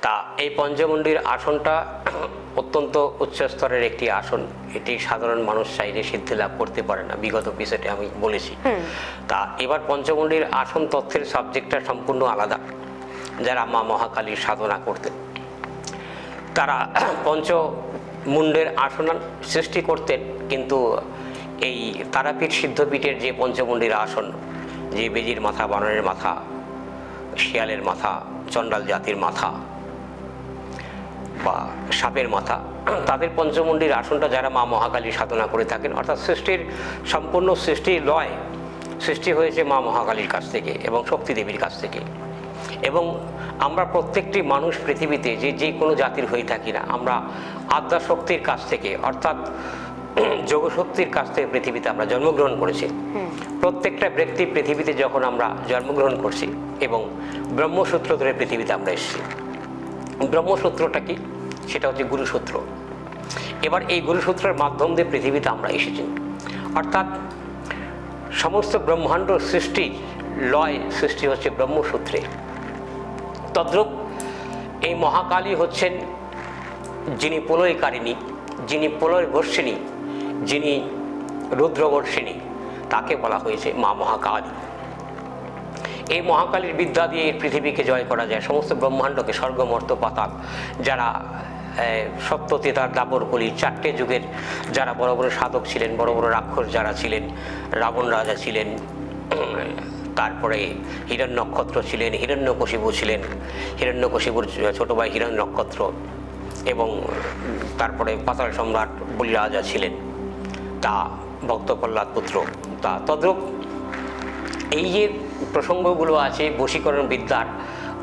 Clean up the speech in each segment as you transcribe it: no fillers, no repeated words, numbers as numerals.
তা এই পঞ্চমুণ্ডির আসনটা অত্যন্ত উচ্চ স্তরের একটি আসন। এটি সাধারণ মানুষ চাইলে সিদ্ধি লাভ করতে পারে না, বিগত এপিসোডে আমি বলেছি। তা এবার পঞ্চমুণ্ডির আসন তথ্যের সাবজেক্টটা সম্পূর্ণ আলাদা। যারা মা মহাকালীর সাধনা করতেন তারা পঞ্চমুণ্ডের আসন সৃষ্টি করতেন, কিন্তু এই তারাপীঠ সিদ্ধপীঠের যে পঞ্চমুণ্ডির আসন, যে বেজির মাথা, বানরের মাথা, শিয়ালের মাথা, চণ্ডাল জাতির মাথা বা সাপের মাথা, তাদের পঞ্চমুণ্ডির আসনটা যারা মা মহাকালীর সাধনা করে থাকেন, অর্থাৎ সৃষ্টির সম্পূর্ণ সৃষ্টির লয় সৃষ্টি হয়েছে মা মহাকালীর কাছ থেকে এবং শক্তি দেবীর কাছ থেকে। এবং আমরা প্রত্যেকটি মানুষ পৃথিবীতে যে কোনো জাতির হয়ে থাকি না, আমরা আদ্যাশক্তির কাছ থেকে অর্থাৎ যোগশক্তির কাছ থেকে পৃথিবীতে আমরা জন্মগ্রহণ করেছি। প্রত্যেকটা ব্যক্তি পৃথিবীতে যখন আমরা জন্মগ্রহণ করছি এবং ব্রহ্মসূত্র ধরে পৃথিবীতে আমরা এসেছি। ব্রহ্মসূত্রটা কি? সেটা হচ্ছে গুরুসূত্র। এবার এই গুরুসূত্রের মাধ্যম দিয়ে পৃথিবীতে আমরা এসেছি, অর্থাৎ সমস্ত ব্রহ্মাণ্ড সৃষ্টি লয় সৃষ্টি হচ্ছে ব্রহ্মসূত্রে। তদ্রূপ এই মহাকালী হচ্ছেন যিনি প্রলয়কারিণী, যিনি প্রলয়বর্ষিণী, যিনি রুদ্রবর্ষিণী, তাকে বলা হয়েছে মা মহাকালী। এই মহাকালীর বিদ্যা দিয়ে এই পৃথিবীকে জয় করা যায়, সমস্ত ব্রহ্মাণ্ডকে, স্বর্গ মর্ত্য পাতাল, যারা সত্য তেতার দাপর কলি চারটে যুগের যারা বড় বড় সাধক ছিলেন, বড় বড় রাক্ষস যারা ছিলেন, রাবণ রাজা ছিলেন, তারপরে হিরণ্য নক্ষত্র ছিলেন, হিরণ্যকশিপু ছিলেন, হিরণ্যকশিপুর ছোট ভাই হিরণ্য নক্ষত্র, এবং তারপরে পাতাল সম্রাট বলিরাজা ছিলেন, তা ভক্ত প্রহ্লাদ পুত্র। তা তদ্রূপ এই যে প্রসঙ্গগুলো আছে বশীকরণ বিদ্যার,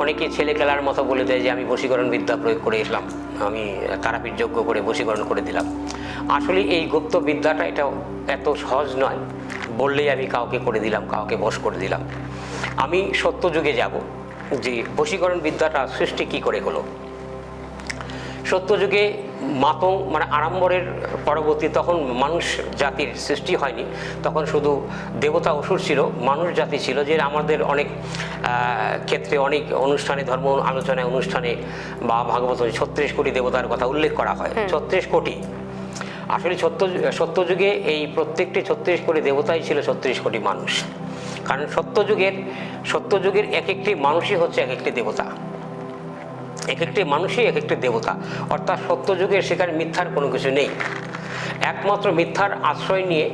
অনেকে ছেলে খেলার মতো বলে দেয় যে আমি বশীকরণ বিদ্যা প্রয়োগ করে এসলাম, আমি তারাপীঠ যজ্ঞ করে বশীকরণ করে দিলাম। আসলে এই গুপ্ত বিদ্যাটা এটা এত সহজ নয় বললেই আমি কাউকে করে দিলাম, কাউকে বশ করে দিলাম। আমি সত্যযুগে যাব যে বশীকরণ বিদ্যাটা সৃষ্টি কি করে হলো। সত্যযুগে মাতং মানে আড়ম্বরের পরবর্তী, তখন মানুষ জাতির সৃষ্টি হয়নি, তখন শুধু দেবতা অসুর ছিল, মানুষ জাতি ছিল। যে আমাদের অনেক ক্ষেত্রে অনেক অনুষ্ঠানে, ধর্ম আলোচনায় অনুষ্ঠানে বা ভাগবত 36 কোটি দেবতার কথা উল্লেখ করা হয়। 36 কোটি। আসলে সত্যযুগে এই প্রত্যেকটি 36 কোটি দেবতাই ছিল 36 কোটি মানুষ। কারণ সত্যযুগের এক একটি মানুষই হচ্ছে এক একটি দেবতা, এক একটি মানুষই এক একটি দেবতা। অর্থাৎ সত্যযুগের সেখানে মিথ্যার কোনো কিছু নেই। একমাত্র মিথ্যার আশ্রয় নিয়ে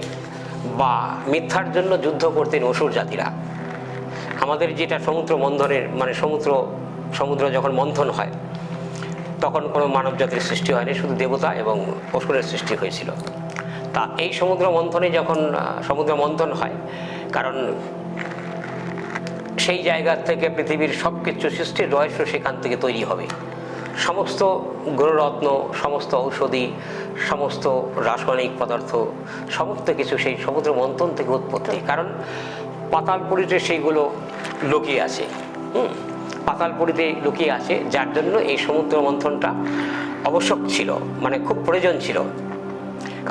বা মিথ্যার জন্য যুদ্ধ করতেন অসুর জাতিরা। আমাদের যেটা সমুদ্র মন্থনের মানে সমুদ্র যখন মন্থন হয় তখন কোনো মানব জাতির সৃষ্টি হয়নি, শুধু দেবতা এবং অসুরের সৃষ্টি হয়েছিল। তা এই সমুদ্র মন্থনে যখন সমুদ্র মন্থন হয়, কারণ সেই জায়গা থেকে পৃথিবীর সব কিছু সৃষ্টির রহস্য সেখান থেকে তৈরি হবে। সমস্ত গ্রহরত্ন, সমস্ত ঔষধি, সমস্ত রাসায়নিক পদার্থ, সমস্ত কিছু সেই সমুদ্র মন্থন থেকে উৎপত্তি। কারণ পাতালপুরীতে সেইগুলো লুকিয়ে আছে, পাতালপুরীতে লুকিয়ে আছে, যার জন্য এই সমুদ্র মন্থনটা আবশ্যক ছিল, মানে খুব প্রয়োজন ছিল।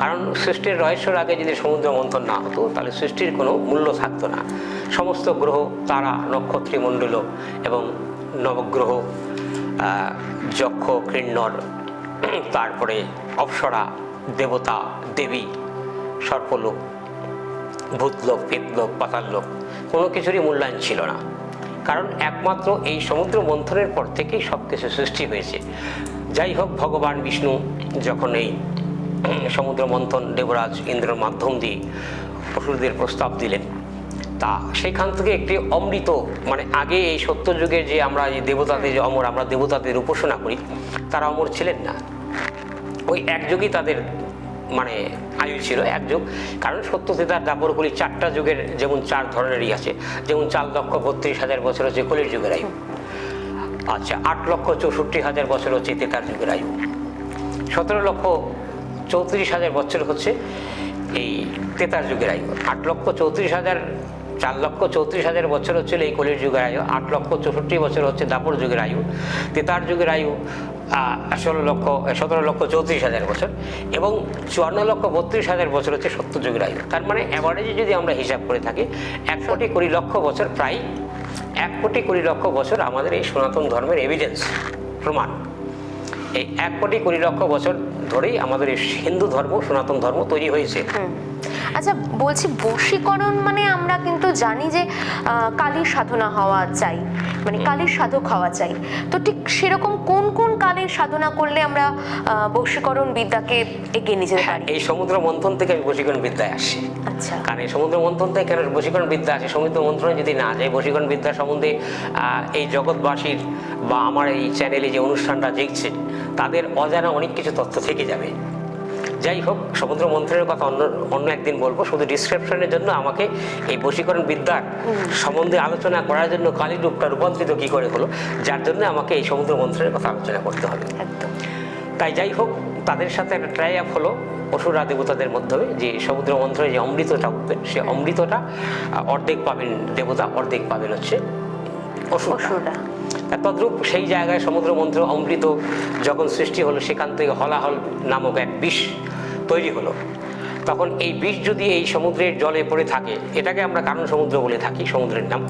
কারণ সৃষ্টির রহস্যের আগে যদি সমুদ্র মন্থন না হতো তাহলে সৃষ্টির কোনো মূল্য থাকতো না। সমস্ত গ্রহ, তারা, নক্ষত্রমণ্ডল এবং নবগ্রহ, যক্ষ, কিন্নর, তারপরে অপ্সরা, দেবতা, দেবী, সর্পলোক, ভূতলোক, প্রেতলোক, পাতাললোক, কোনো কিছুরই মূল্যায়ন ছিল না। কারণ একমাত্র এই সমুদ্র মন্থনের পর থেকেই সব কিছু সৃষ্টি হয়েছে। যাই হোক, ভগবান বিষ্ণু যখন এই সমুদ্র মন্থন দেবরাজ ইন্দ্রের মাধ্যম দিয়ে অসুরদের প্রস্তাব দিলেন, তা সেখান থেকে একটি অমৃত, মানে আগে এই সত্যযুগে যে আমরা এই দেবতাদের যে অমর, আমরা দেবতাদের উপাসনা করি, তারা অমর ছিলেন না। ওই এক যুগই তাদের মানে আয়ু ছিল, এক যুগ। কারণ সত্য তেতার দাপরগুলি 4টা যুগের যেমন 4 ধরনেরই আছে, যেমন 4,32,000 বছর হচ্ছে কলির যুগের আয়ু, আচ্ছা 8,64,000 বছর হচ্ছে তেতার যুগের আয়ু, 17,34,000 বছর হচ্ছে এই তেতার যুগের আয়ু, 8,34,000 4,34,000 বছর হচ্ছিল এই কলির যুগের আয়ু, 8,64 বছর হচ্ছে দাপর যুগের আয়ু, তেতার যুগের আয়ু 17,34,000 বছর, এবং 54,32,000 বছর হচ্ছে সত্য যুগের আয়ু। তার মানে অ্যাভারেজে যদি আমরা হিসাব করে থাকি 1,20,00,000 বছর, প্রায় 1,20,00,000 বছর আমাদের এই সনাতন ধর্মের এভিডেন্স প্রমাণ। এই 1 কোটি 20 লক্ষ বছর ধরেই আমাদের এই হিন্দু ধর্ম, সনাতন ধর্ম তৈরি হয়েছে। আচ্ছা, বলছি বশীকরণ মানে আমরা কিন্তু জানি যে কালীর সাধনা হওয়া চাই, মানে কালীর সাধক হওয়া চাই। তো ঠিক সেরকম কোন কোন কালীর সাধনা করলে আমরা বশীকরণ বিদ্যাকে এগিয়ে নিয়ে যেতে পারি? এই সমুদ্র মন্থন থেকে বশীকরণ বিদ্যায় আসে। আচ্ছা, কারণ এই সমুদ্র মন্থন থেকে কেন বশীকরণ বিদ্যা আসে? সমুদ্র মন্থনে যদি না যায়, বশীকরণ বিদ্যা সম্বন্ধে এই জগৎবাসীর বা আমার এই চ্যানেলে যে অনুষ্ঠানটা দেখছেন তাদের অজানা অনেক কিছু তথ্য থেকে যাবে। যাই হোক, সমুদ্র মন্থনের কথা অন্য একদিন বলবো। শুধু ডিসক্রিপশনের জন্য আমাকে এই বশীকরণ বিদ্যার সম্বন্ধে আলোচনা করার জন্য কালী রূপটা রূপান্তরিত কী করে হলো, যার জন্য আমাকে এই সমুদ্র মন্থনের কথা আলোচনা করতে হবে। একদম। তাই যাই হোক, তাদের সাথে একটা ট্রাই আপ হলো অসুরা দেবতাদের মাধ্যমে, যে সমুদ্র মন্থনে যে অমৃতটা উঠবেন, সে অমৃতটা অর্ধেক পাবেন দেবতা, অর্ধেক পাবেন হচ্ছে অসুররা। তদ্রূপ সেই জায়গায় সমুদ্র মন্থন অমৃত যখন সৃষ্টি হলো, সেখান থেকে হলাহল নামক এক বিষ তৈরি হলো। তখন এই বিষ যদি এই সমুদ্রের জলে পড়ে থাকে, এটাকে আমরা কারণ সমুদ্র বলে থাকি, সমুদ্রের নাম।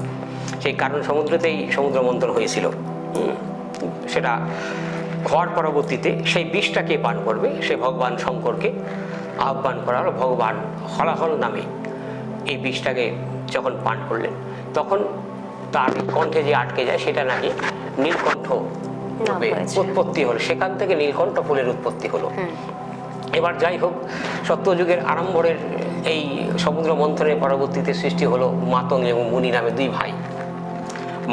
সেই কারণ সমুদ্রতেই সমুদ্র মন্থন হয়েছিল। সেটা হওয়ার পরবর্তীতে সেই বিষটাকে পান করবে, সে ভগবান শঙ্করকে আহ্বান করা হলো। ভগবান হলাহল নামে এই বিষটাকে যখন পান করলেন, তখন তার কণ্ঠে যে আটকে যায় সেটা নাকি নীলকণ্ঠ উৎপত্তি হলো। সেখান থেকে নীলকণ্ঠ ফুলের উৎপত্তি হলো। এবার যাই হোক, সত্যযুগের আরম্ভের এই সমুদ্র মন্থনের পরবর্তীতে সৃষ্টি হলো মাতঙ্গ এবং মুনি নামে 2 ভাই।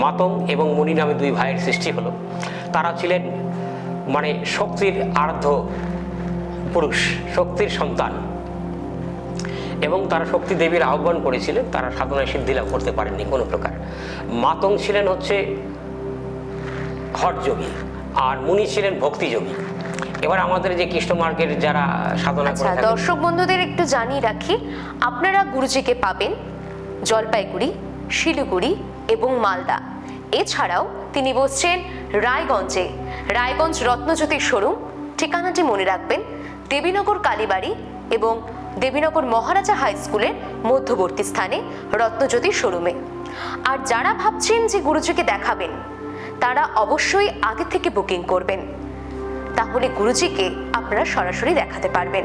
মাতঙ্গ এবং মুনি নামে 2 ভাইয়ের সৃষ্টি হলো। তারা ছিলেন মানে শক্তির আরাধ্য পুরুষ, শক্তির সন্তান, এবং তারা শক্তি দেবীর আহ্বান করেছিলেন। তারা সাধনায় সিদ্ধি লাভ করতে পারেননি কোনো প্রকার। মাতঙ্গ ছিলেন হচ্ছে হঠযোগী আর মুনি ছিলেন ভক্তিযোগী। এবার আমাদের যে কৃষ্ণ মার্গের যারা সাধনা করে থাকেন, দর্শক বন্ধুদের একটু জানিয়ে রাখি, আপনারা গুরুজিকে পাবেন জলপাইগুড়ি, শিলিগুড়ি এবং মালদা। এছাড়াও তিনি বসছেন রায়গঞ্জে, রায়গঞ্জ রত্নজ্যোতির শোরুম। ঠিকানাটি মনে রাখবেন, দেবীনগর কালীবাড়ি এবং দেবীনগর মহারাজা হাই স্কুলের মধ্যবর্তী স্থানে রত্নজ্যোতির শোরুমে। আর যারা ভাবছেন যে গুরুজিকে দেখাবেন, তারা অবশ্যই আগে থেকে বুকিং করবেন, তাহলে গুরুজিকে আপনারা সরাসরি দেখাতে পারবেন।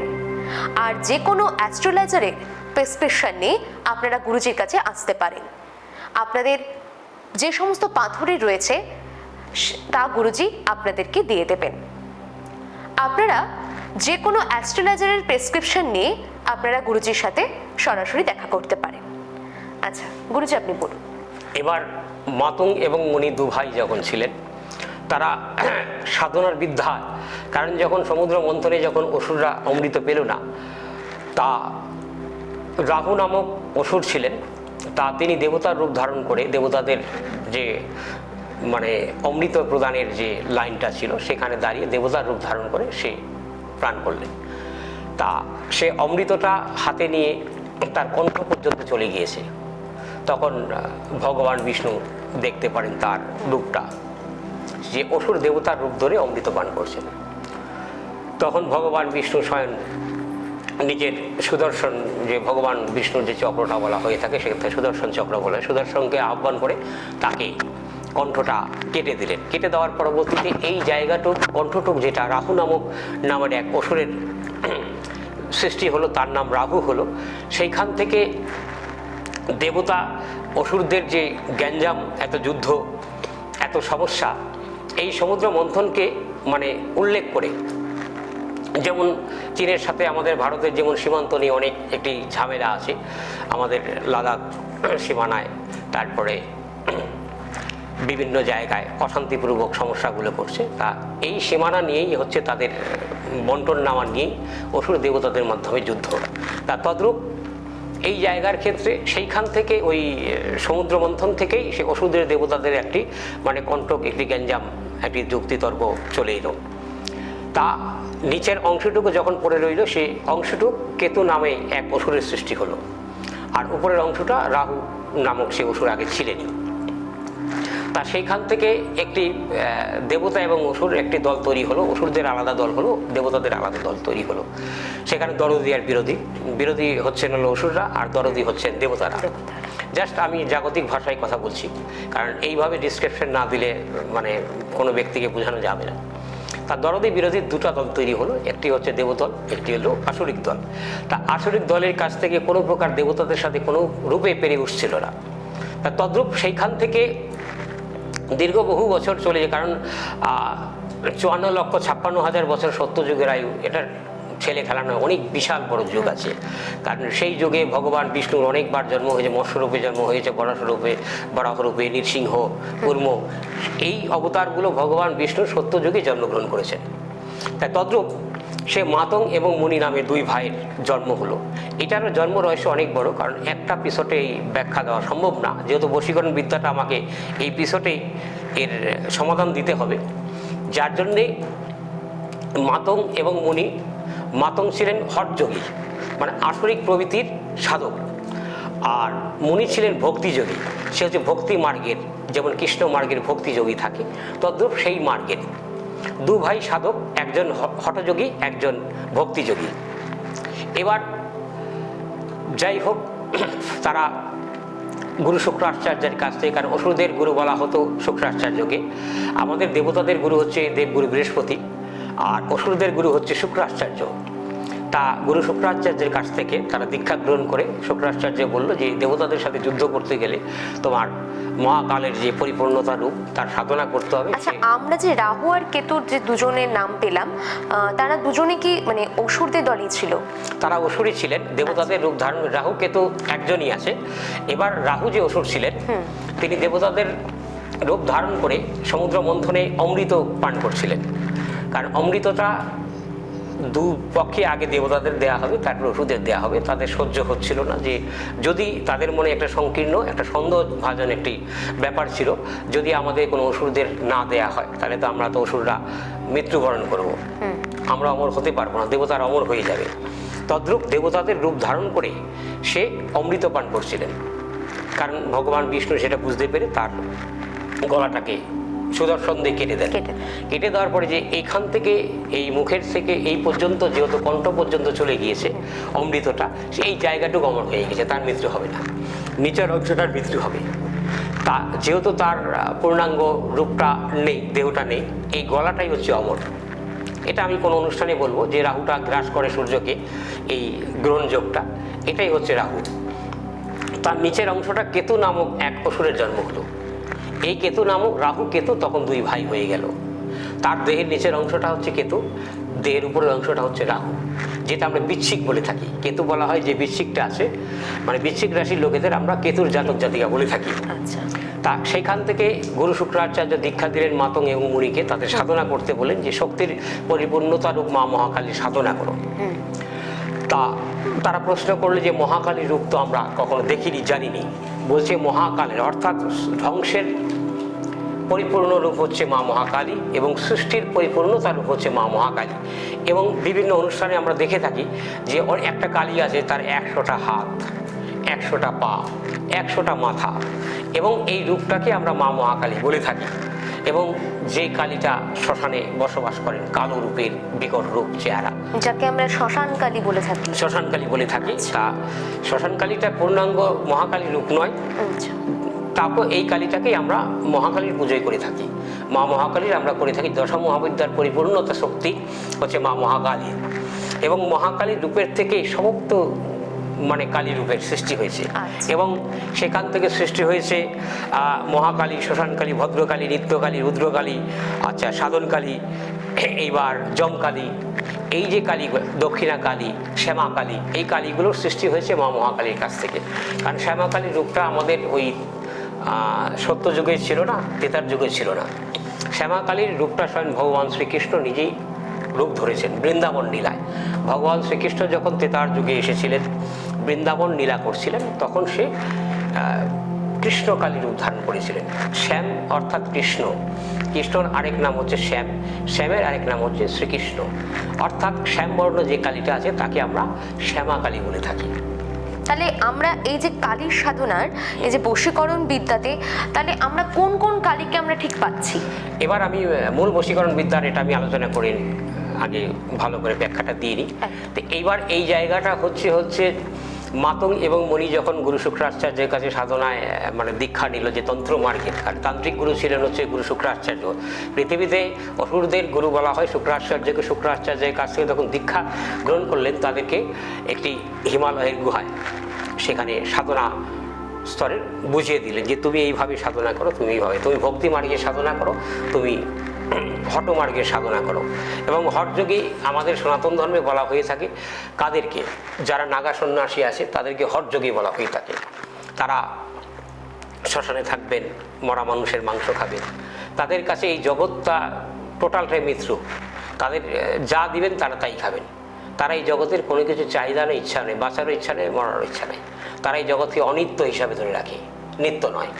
আর যে কোনো অ্যাস্ট্রোলজারের প্রেসক্রিপশন নিয়ে আপনারা গুরুজির কাছে আসতে পারেন। আপনাদের যে সমস্ত পাথরই রয়েছে তা গুরুজি আপনাদেরকে দিয়ে দেবেন। আপনারা যে কোনো অ্যাস্ট্রোলজারের প্রেসক্রিপশন নিয়ে আপনারা গুরুজির সাথে সরাসরি দেখা করতে পারেন। আচ্ছা গুরুজি, আপনি বলুন। এবার মাতঙ্গ এবং মুনি 2 ভাই যখন ছিলেন, তারা সাধনার বিদ্যা, কারণ যখন সমুদ্র মন্থনে যখন অসুররা অমৃত পেল না, তা রাহু নামক অসুর ছিলেন, তা তিনি দেবতার রূপ ধারণ করে দেবতাদের যে মানে অমৃত প্রদানের যে লাইনটা ছিল সেখানে দাঁড়িয়ে দেবতার রূপ ধারণ করে সে প্রাণ করলেন। তা সে অমৃতটা হাতে নিয়ে তার কণ্ঠ পর্যন্ত চলে গিয়েছে। তখন ভগবান বিষ্ণু দেখতে পারেন তার রূপটা, যে অসুর দেবতার রূপ ধরে অমৃত পান করছেন। তখন ভগবান বিষ্ণু স্বয়ং নিজের সুদর্শন, যে ভগবান বিষ্ণুর যে চক্রটা বলা হয়ে থাকে সেক্ষেত্রে সুদর্শন চক্র বলে, সুদর্শনকে আহ্বান করে তাকে কণ্ঠটা কেটে দিলেন। কেটে দেওয়ার পরবর্তীতে এই জায়গাটুক কণ্ঠটুক, যেটা রাহু নামের এক অসুরের সৃষ্টি হলো, তার নাম রাহু হলো, সেইখান থেকে দেবতা অসুরদের যে গ্যাঞ্জাম, এত যুদ্ধ, এত সমস্যা, এই সমুদ্র মন্থনকে মানে উল্লেখ করে, যেমন চীনের সাথে আমাদের ভারতের যেমন সীমান্ত নিয়ে অনেক একটি ঝামেলা আছে, আমাদের লাদাখ সীমানায়, তারপরে বিভিন্ন জায়গায় অশান্তিপূর্বক সমস্যাগুলো করছে, তা এই সীমানা নিয়েই হচ্ছে তাদের বন্টন নেওয়া নিয়েই অসুর দেবতাদের মাধ্যমে যুদ্ধ। তা তদ্রূপ এই জায়গার ক্ষেত্রে সেইখান থেকে ওই সমুদ্র মন্থন থেকেই সে অসুরদের দেবতাদের একটি মানে কণ্ঠক, একটি গ্যাঞ্জাম, একটি যুক্তিতর্ক চলে এলো। তা নিচের অংশটুকু যখন পড়ে রইল, সেই অংশটুকু কেতু নামে এক অসুরের সৃষ্টি হলো, আর উপরের অংশটা রাহু নামক সে অসুর আগে ছিলেনই। তা সেইখান থেকে একটি দেবতা এবং অসুর একটি দল তৈরি হলো, অসুরদের আলাদা দল হলো, দেবতাদের আলাদা দল তৈরি হলো। সেখানে দরদি আর বিরোধী হচ্ছেন হলো অসুররা, আর দরদি হচ্ছেন দেবতারা। জাস্ট আমি জাগতিক ভাষায় কথা বলছি, কারণ এইভাবে ডিসক্রিপশন না দিলে মানে কোনো ব্যক্তিকে বোঝানো যাবে না। তার দরদি বিরোধী দুটো দল তৈরি হলো, একটি হচ্ছে দেবদল, একটি হলো আসরিক দল। তা আসরিক দলের কাছ থেকে কোনো প্রকার দেবতাদের সাথে কোনো রূপে পেরে উঠছিল না। তা তদ্রূপ সেইখান থেকে দীর্ঘ বহু বছর চলে যায়, কারণ 54,56,000 বছর সত্যযুগের আয়ু, এটার ছেলে খেলা নয়, অনেক বিশাল বড় যুগ আছে। কারণ সেই যুগে ভগবান বিষ্ণুর অনেকবার জন্ম হয়েছে, মৎস্যরূপে জন্ম হয়েছে, বরাহরূপে, বরাহরূপে, নৃসিংহ, কুর্ম, এই অবতারগুলো ভগবান বিষ্ণুর সত্যযুগে জন্মগ্রহণ করেছেন। তাই তদ্রূপ সে মাতং এবং মুনি নামে দুই ভাইয়ের জন্ম হলো। এটারও জন্ম রহস্য অনেক বড়, কারণ একটা এপিসোডে এই ব্যাখ্যা দেওয়া সম্ভব না, যেহেতু বশীকরণ বিদ্যাটা আমাকে এই এপিসোডেই এর সমাধান দিতে হবে। যার জন্যে মাতং এবং মুনি, মাতং ছিলেন হঠযোগী, মানে আসরিক প্রভৃতির সাধক, আর মুনি ছিলেন ভক্তিযোগী। সে হচ্ছে ভক্তি মার্গের, যেমন কৃষ্ণ মার্গের ভক্তিযোগী থাকে, তদ্রূপ সেই মার্গের দু ভাই সাধক, একজন হঠযোগী, একজন ভক্তিযোগী। এবার যাই হোক, তারা গুরু শুক্রাচার্যের কাছ থেকে, কারণ অসুরদের গুরু বলা হতো শুক্রাচার্যকে, আমাদের দেবতাদের গুরু হচ্ছে দেবগুরু বৃহস্পতি, আর অসুরদের গুরু হচ্ছে শুক্রাচার্য। তা গুরু শুক্রাচার্যের কাছ থেকে তারা দীক্ষা গ্রহণ করে শুক্রাচার্য বলল যে দেবতাদের সাথে যুদ্ধ করতে গেলে তোমার মহাকালের যে পরিপূর্ণতা রূপ তার সাধনা করতে হবে। আচ্ছা, আমরা যে রাহু আর কেতুর যে দুজনের নাম পেলাম, তারা দুজনে কি মানে অসুরদের দলই ছিল? তারা অসুরই ছিলেন, দেবতাদের রূপ ধারণ। রাহু কেতু একজনই আছে। এবার রাহু যে অসুর ছিলেন, তিনি দেবতাদের রূপ ধারণ করে সমুদ্র মন্থনে অমৃত পান করছিলেন। কারণ অমৃতটা দু পক্ষে আগে দেবতাদের দেয়া হবে, তারপর অসুরদের দেয়া হবে। তাদের সহ্য হচ্ছিল না, যে যদি তাদের মনে একটা সংকীর্ণ, একটা সন্দেহভাজন একটি ব্যাপার ছিল, যদি আমাদের কোনো অসুরদের না দেয়া হয় তাহলে তো আমরা তো অসুররা মৃত্যুবরণ করব, আমরা অমর হতে পারবো না, দেবতার অমর হয়ে যাবে। তদ্রূপ দেবতাদের রূপ ধারণ করে সে অমৃত পান করছিলেন। কারণ ভগবান বিষ্ণু সেটা বুঝতে পেরে তার গলাটাকে সুদর্শন দিয়ে কেটে দেন। কেটে দেওয়ার পরে যে এইখান থেকে, এই মুখের থেকে এই পর্যন্ত, যেহেতু কণ্ঠ পর্যন্ত চলে গিয়েছে অমৃতটা, এই জায়গাটুকু অমর হয়ে গেছে, তার মৃত্যু হবে না, নিচের অংশটার মৃত্যু হবে। তা যেহেতু তার পূর্ণাঙ্গ রূপটা নেই, দেহটা নেই, এই গলাটাই হচ্ছে অমর। এটা আমি কোনো অনুষ্ঠানে বলবো যে রাহুটা গ্রাস করে সূর্যকে, এই গ্রহণ যোগটা, এটাই হচ্ছে রাহু। তার নিচের অংশটা কেতু নামক এক অসুরের জন্ম হলো। এই কেতু নামক রাহু কেতু তখন দুই ভাই হয়ে গেল। তার দেহের নিচের অংশটা হচ্ছে কেতু, দেহের উপরের অংশটা হচ্ছে রাহু, যেটা আমরা বৃশ্চিক বলে থাকি। কেতু বলা হয় যে বৃশ্চিকটা আছে, মানে বৃশ্চিক রাশির লোকেদের আমরা কেতুর জাতক জাতিকা বলে থাকি। আচ্ছা, তা সেইখান থেকে গুরু শুক্রাচার্য দীক্ষা দিলেন মাতং এবং মুনিকে, তাদের সাধনা করতে বলেন যে শক্তির পরিপূর্ণতা রূপ মা মহাকালীর সাধনা করো। তা তারা প্রশ্ন করলে যে মহাকালীর রূপ তো আমরা কখনো দেখিনি, জানিনি। বলছে মহাকালের অর্থাৎ ধ্বংসের পরিপূর্ণ রূপ হচ্ছে মা মহাকালী, এবং সৃষ্টির পরিপূর্ণতা রূপ হচ্ছে মা মহাকালী। এবং বিভিন্ন অনুষ্ঠানে আমরা দেখে থাকি যে একটা কালী আছে, তার 100টা হাত, 100টা পা, 100টা মাথা, এবং এই রূপটাকে আমরা মা মহাকালী বলে থাকি। এবং যে কালীটা শ্মশানে বসবাস করেন, কালো রূপের বিকট রূপ চেহারা, যাকে আমরা শ্মশান কালী বলে থাকি, শ্মশান কালী বলে থাকি। তা শ্মশান কালীটা পূর্ণাঙ্গ মহাকালী রূপ নয়, তারপর এই কালীটাকেই আমরা মহাকালীর পুজোয় করে থাকি। মা মহাকালীর আমরা করে থাকি দশা মহাবিদ্যার পরিপূর্ণতা শক্তি হচ্ছে মা মহাকালী, এবং মহাকালীর রূপের থেকে সমস্ত মানে কালী রূপের সৃষ্টি হয়েছে। এবং সেখান থেকে সৃষ্টি হয়েছে মহাকালী, শ্মশানকালী, ভদ্রকালী, নিত্যকালী, রুদ্রকালী, আচ্ছা সাধনকালী, এইবার জমকালী, এই যে কালী, দক্ষিণা কালী, শ্যামা কালী, এই কালীগুলোর সৃষ্টি হয়েছে মা মহাকালীর কাছ থেকে। কারণ শ্যামা কালীর রূপটা আমাদের ওই সত্য যুগে ছিল না, তেতার যুগে ছিল না। শ্যামা কালীর রূপটা স্বয়ং ভগবান শ্রীকৃষ্ণ নিজেই রূপ ধরেছেন বৃন্দাবন লীলায়। ভগবান শ্রীকৃষ্ণ যখন তেতার যুগে এসেছিলেন, বৃন্দাবন লীলা করছিলেন, তখন সে কৃষ্ণকালী রূপ ধারণ করেছিলেন। শ্যাম অর্থাৎ কৃষ্ণ, কৃষ্ণর আরেক নাম হচ্ছে শ্যাম, শ্যামের আরেক নাম হচ্ছে শ্রীকৃষ্ণ। অর্থাৎ শ্যামবর্ণ যে কালীটা আছে তাকে আমরা শ্যামা কালী বলে থাকি। তাহলে আমরা এই যে কালীর সাধনার, এই যে বশীকরণ বিদ্যাতে, তাহলে আমরা কোন কোন কালীকে আমরা ঠিক পাচ্ছি? এবার আমি মূল বশীকরণ বিদ্যার এটা আমি আলোচনা করে আগে ভালো করে ব্যাখ্যাটা দিয়ে নিই। তো এইবার এই জায়গাটা হচ্ছে মাতং এবং মণি যখন গুরু শুক্রাচার্যের কাছে সাধনায় মানে দীক্ষা নিল, যে তন্ত্র মার্গের, আর তান্ত্রিক গুরু ছিলেন হচ্ছে গুরু শুক্রাচার্য। পৃথিবীতে অসুরদের গুরু বলা হয় শুক্রাচার্যকে। শুক্রাচার্যের কাছ থেকে তখন দীক্ষা গ্রহণ করলেন, তাদেরকে একটি হিমালয়ের গুহায় সেখানে সাধনা স্তরে বুঝিয়ে দিলেন যে তুমি এইভাবে সাধনা করো, তুমি এইভাবে, তুমি ভক্তি মার্গের সাধনা করো, তুমি হঠ মার্গের সাধনা করো। এবং হঠযোগী আমাদের সনাতন ধর্মে বলা হয়ে থাকে কাদেরকে? যারা নাগা সন্ন্যাসী আছে তাদেরকে হঠযোগী বলা হয়ে থাকে। তারা শ্মশানে থাকবেন, মরা মানুষের মাংস খাবেন, তাদের কাছে এই জগৎটা টোটালটাই মৃত্যু, তাদের যা দিবেন তারা তাই খাবেন। তারা এই জগতের কোনো কিছু চাহিদা নেই, ইচ্ছা নেই, বাঁচারও ইচ্ছা নেই, মরারও ইচ্ছা নেই। তারা এই জগৎকে অনিত্য হিসাবে ধরে রাখে, নিত্য নয়।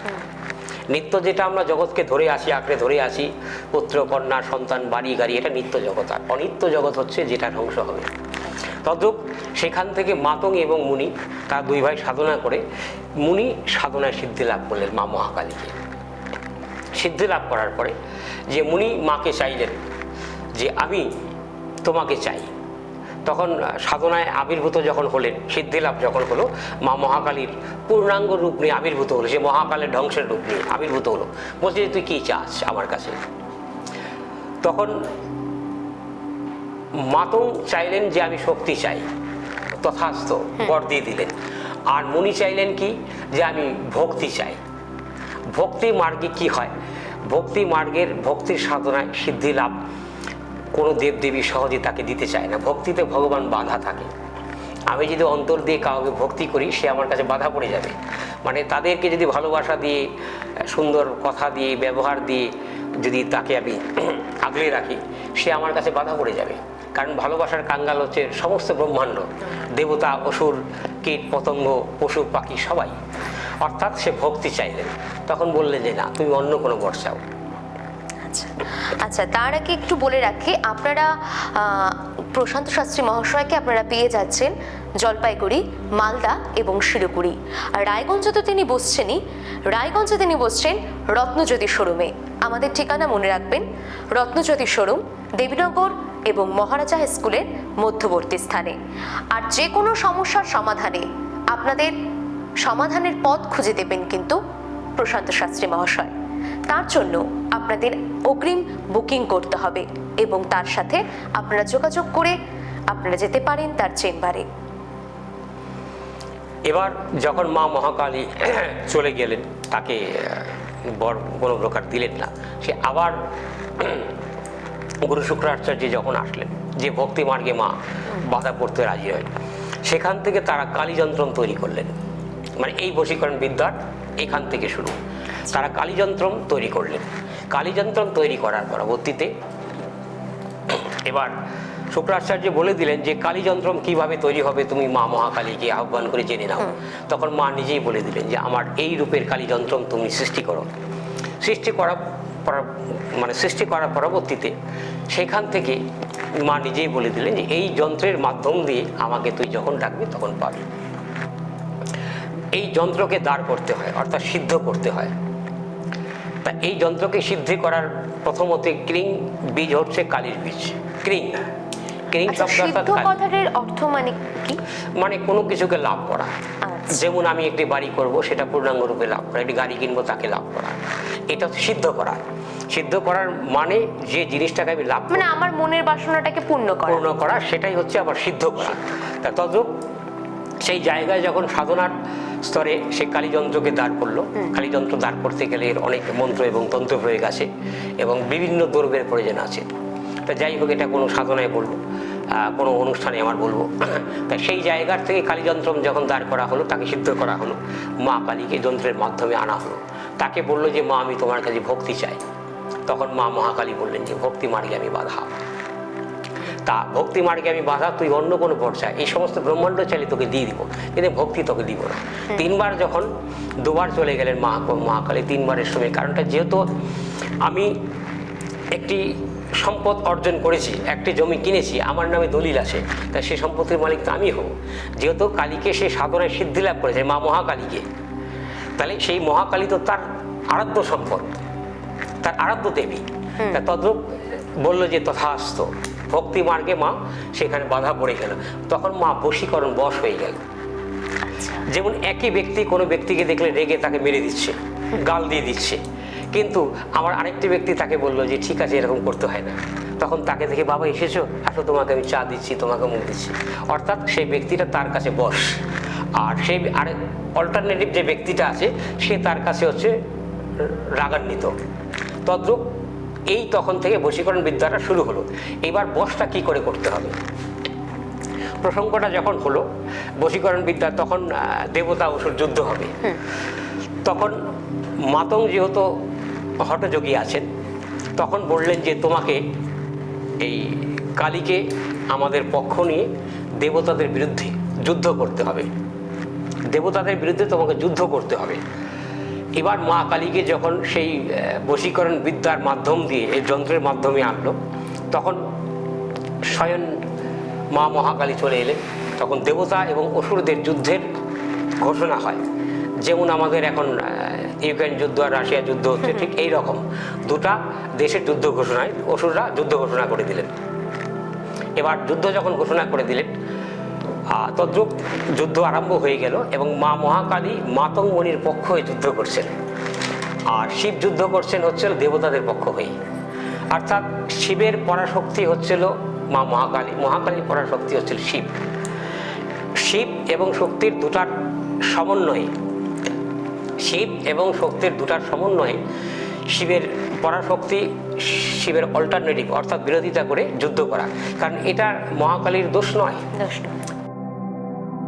নিত্য যেটা আমরা জগৎকে ধরে আসি, আঁকড়ে ধরে আসি, পুত্র কন্যা সন্তান বাড়ি গাড়ি, এটা নিত্য জগৎ। আর অনিত্য জগৎ হচ্ছে যেটা ধ্বংস হবে। তদ্রূপ সেখান থেকে মাতং এবং মুনি তার দুই ভাই সাধনা করে, মুনি সাধনায় সিদ্ধি লাভ করলেন মা মহাকালীকে। সিদ্ধি লাভ করার পরে যে মুনি মাকে চাইলেন যে আমি তোমাকে চাই, তখন সাধনায় আবির্ভূত যখন হলেন, সিদ্ধিলাভ যখন হলো, মা মহাকালীর পূর্ণাঙ্গ রূপ নিয়ে আবির্ভূত হলো, সে মহাকালের ধ্বংসের রূপ নিয়ে আবির্ভূত হলো। বলছে যে তুই কী চাস আমার কাছে? তখন মাতং চাইলেন যে আমি শক্তি চাই, তথাস্থ বর দিয়ে দিলেন। আর মুনি চাইলেন কি? যে আমি ভক্তি চাই। ভক্তি মার্গে কি হয়? ভক্তি মার্গের ভক্তির সাধনায় সিদ্ধি লাভ কোনো দেবদেবী সহজে তাকে দিতে চায় না। ভক্তিতে ভগবান বাধা থাকে। আমি যদি অন্তর দিয়ে কাউকে ভক্তি করি, সে আমার কাছে বাধা পড়ে যাবে। মানে তাদেরকে যদি ভালোবাসা দিয়ে, সুন্দর কথা দিয়ে, ব্যবহার দিয়ে যদি তাকে আমি আগলে রাখি, সে আমার কাছে বাধা পড়ে যাবে। কারণ ভালোবাসার কাঙ্গাল হচ্ছে সমস্ত ব্রহ্মাণ্ড, দেবতা, অসুর, কীট পতঙ্গ, পশু পাখি সবাই। অর্থাৎ সে ভক্তি চাইলেন। তখন বললেন যে না, তুমি অন্য কোনো বর চাও। আচ্ছা, তার আগে একটু বলে রাখি, আপনারা প্রশান্ত শাস্ত্রী মহাশয়কে আপনারা পেয়ে যাচ্ছেন জলপাইগুড়ি, মালদা এবং শিলিগুড়ি। আর রায়গঞ্জে তো তিনি বসছেনই। রায়গঞ্জে তিনি বসছেন রত্নজ্যোতি শোরুমে। আমাদের ঠিকানা মনে রাখবেন, রত্নজ্যোতি শোরুম, দেবীনগর এবং মহারাজা স্কুলের মধ্যবর্তী স্থানে। আর যে কোনো সমস্যার সমাধানে আপনাদের সমাধানের পথ খুঁজে দেবেন কিন্তু প্রশান্ত শাস্ত্রী মহাশয়। তার জন্য আপনাদের অগ্রিম বুকিং করতে হবে এবং তার সাথে আপনারা যোগাযোগ করে আপনারা যেতে পারেন তার চেম্বারে। এবার যখন মা মহাকালী চলে গেলেন, তাকে বর কোনো প্রকার দিলেন না, সে আবার গুরু শুক্রাচার্য যখন আসলেন, যে ভক্তি মার্গে মা বাধা পড়তে রাজি হয়, সেখান থেকে তারা কালীযন্ত্রম তৈরি করলেন। মানে এই বশীকরণ বিদ্যার এখান থেকে শুরু। তারা কালীযন্ত্রম তৈরি করলেন। কালীযন্ত্রম তৈরি করার পরবর্তীতে এবার শুক্রাচার্য বলে দিলেন যে কালীযন্ত্রম কিভাবে তৈরি হবে, তুমি মা মহাকালীকে আহ্বান করে জেনে নাও। তখন মা নিজেই বলে দিলেন যে আমার এই রূপের কালীযন্ত্রম তুমি সৃষ্টি করো। সৃষ্টি করার পরবর্তীতে সেখান থেকে মা নিজেই বলে দিলেন যে এই যন্ত্রের মাধ্যম দিয়ে আমাকে তুই যখন ডাকবি তখন পাবি। এই যন্ত্রকে দাঁড় করতে হয়, অর্থাৎ সিদ্ধ করতে হয়। তা এই যন্ত্রকে সিদ্ধি করার প্রথমত ক্রিং বীজ হচ্ছে কালীর বীজ। ক্রিং ক্রিং শব্দটার অর্থ মানে কি? মানে কোনো কিছুকে লাভ করা। যেমন আমি একটি বাড়ি করব, সেটা পূর্ণাঙ্গ রূপে লাভ করা। একটি গাড়ি কিনবো, তাকে লাভ করা। এটা সিদ্ধ করা। সিদ্ধ করার মানে যে জিনিসটাকে আমি লাভ, মানে আমার মনের বাসনাটাকে পূর্ণ করা, সেটাই হচ্ছে আবার সিদ্ধ করা। তা তদ্রূপ সেই জায়গায় যখন সাধনার স্তরে সে কালীযন্ত্রকে দাঁড় করলো, কালীযন্ত্র দাঁড় করতে গেলে এর অনেক মন্ত্র এবং তন্ত্র প্রয়োগ আছে এবং বিভিন্ন দ্রব্যের প্রয়োজন আছে। তা যাই হোক, এটা কোনো সাধনায় বলবো, কোনো অনুষ্ঠানে আমার বলবো। তা সেই জায়গার থেকে কালীযন্ত্রম যখন দাঁড় করা হলো, তাকে সিদ্ধ করা হলো, মা কালীকে যন্ত্রের মাধ্যমে আনা হলো। তাকে বললো যে মা, আমি তোমার কাছে ভক্তি চাই। তখন মা মহাকালী বললেন যে ভক্তি মার্গে আমি বাধা। তা ভক্তি মার্গে আমি বাধা, তুই অন্য কোনো পর্যায়ে এই সমস্ত ব্রহ্মাণ্ড চাইলে তোকে দিয়ে দিব, কিন্তু ভক্তি তোকে দিব না। তিনবার যখন দুবার চলে গেলেন মহাকালী, তিনবারের সময়, কারণটা যেহেতু আমি একটি সম্পদ অর্জন করেছি, একটি জমি কিনেছি, আমার নামে দলিল আছে, তাই সেই সম্পত্তির মালিক তো আমি হব। যেহেতু কালীকে সে সাধনায় সিদ্ধি লাভ করেছে, মা মহাকালীকে, তাহলে সেই মহাকালী তো তার আরাধ্য সম্পদ, তার আরাধ্য দেবী। তা তদ্রূপ বললো যে তথাস্থ। ভক্তি মার্গে মা সেখানে বাধা পড়ে গেল। তখন মা বশীকরণ বশ হয়ে গেল। যেমন একই ব্যক্তি কোনো ব্যক্তিকে দেখলে রেগে তাকে মেরে দিচ্ছে, গাল দিয়ে দিচ্ছে, কিন্তু আমার আরেকটি ব্যক্তি তাকে বললো যে ঠিক আছে এরকম করতে হয় না, তখন তাকে দেখে বাবা এসেছো, আসো তোমাকে আমি চা দিচ্ছি, তোমাকে মুখ দিচ্ছি, অর্থাৎ সেই ব্যক্তিটা তার কাছে বশ। আর সেই আরেক অল্টারনেটিভ যে ব্যক্তিটা আছে সে তার কাছে হচ্ছে রাগান্বিত। তদ্রূপ এই তখন থেকে বশীকরণ বিদ্যাটা শুরু হলো। এবার বশটা কি করে করতে হবে, প্রসঙ্গটা যখন হলো বশীকরণ বিদ্যা, তখন দেবতা অসুর যুদ্ধ হবে। তখন মাতং যেহেতু হঠযোগী আছেন, তখন বললেন যে তোমাকে এই কালীকে আমাদের পক্ষ নিয়ে দেবতাদের বিরুদ্ধে যুদ্ধ করতে হবে, দেবতাদের বিরুদ্ধে তোমাকে যুদ্ধ করতে হবে। এবার মা কালীকে যখন সেই বশীকরণ বিদ্যার মাধ্যম দিয়ে, এই যন্ত্রের মাধ্যমে আনলো, তখন স্বয়ং মা মহাকালী চলে এলেন। তখন দেবতা এবং অসুরদের যুদ্ধের ঘোষণা হয়। যেমন আমাদের এখন ইউক্রেন যুদ্ধ আর রাশিয়া যুদ্ধ হচ্ছে, ঠিক এই রকম দুটা দেশের যুদ্ধ ঘোষণায় অসুররা যুদ্ধ ঘোষণা করে দিলেন। এবার যুদ্ধ যখন ঘোষণা করে দিলেন, তদ্রূপ যুদ্ধ আরম্ভ হয়ে গেল এবং মা মহাকালী মাতং মণির পক্ষ হয়ে যুদ্ধ করছেন, আর শিব যুদ্ধ করছেন হচ্ছিল দেবতাদের পক্ষ হয়ে। অর্থাৎ শিবের পরাশক্তি হচ্ছিল মা মহাকালী, মহাকালীর পরাশক্তি হচ্ছিল শিব। শিব এবং শক্তির দুটার সমন্বয়ে, শিব এবং শক্তির দুটার সমন্বয়ে শিবের পরাশক্তি শিবের অল্টারনেটিভ অর্থাৎ বিরোধিতা করে যুদ্ধ করা, কারণ এটা মহাকালীর দোষ নয়,